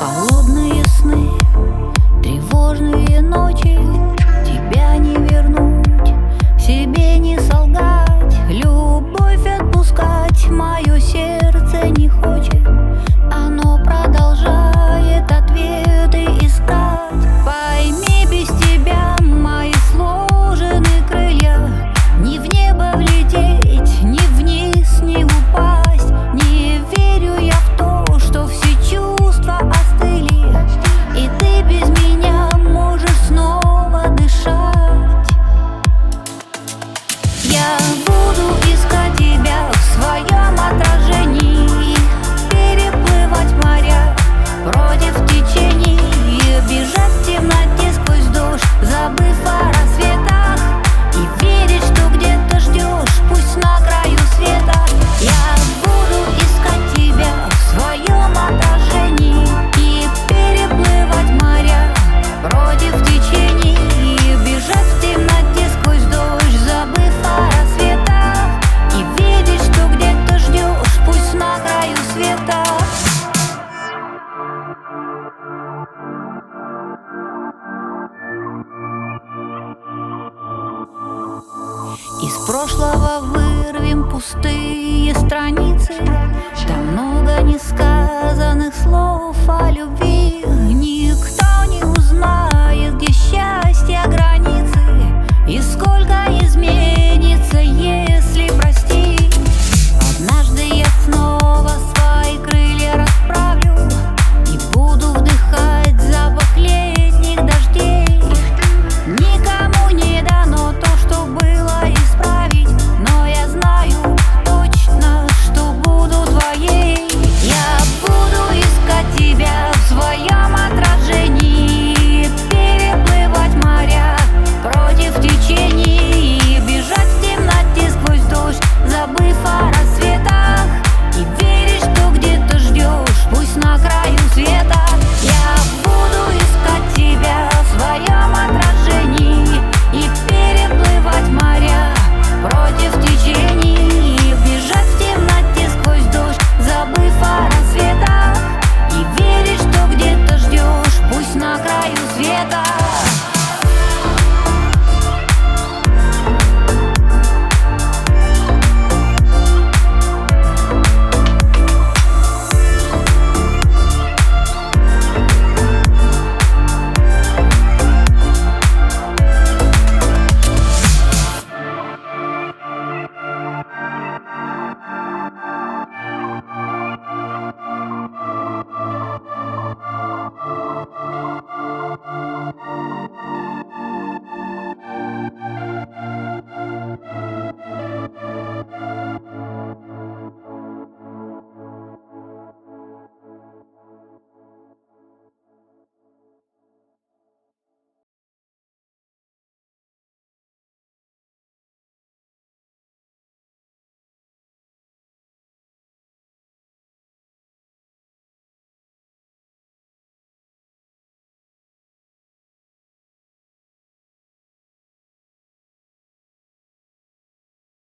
Холодные сны, тревожные ночи, тебя не вернуть, себе не солгать, любовь отпускать мое сердце не хочет, оно продолжает ответы искать. Пойми, без тебя мои сложены крылья, ни в небо влететь, ни вниз не упасть. Не верю я в то, что все чувства остыли, и ты без меня можешь снова дышать. Я буду искать тебя в своем отражении, переплывать моря против течений, бежать в темноте сквозь дождь, забыв о рассветах, и верить, что где-то ждешь, пусть на краю света. Я буду искать тебя в своем отражении и переплывать моря против течений, бежать в темноте сквозь дождь, забыв о рассветах, и верить, что где-то ждешь, пусть на краю света. Из прошлого вырвем пустые страницы, там много несказанных слов о любви.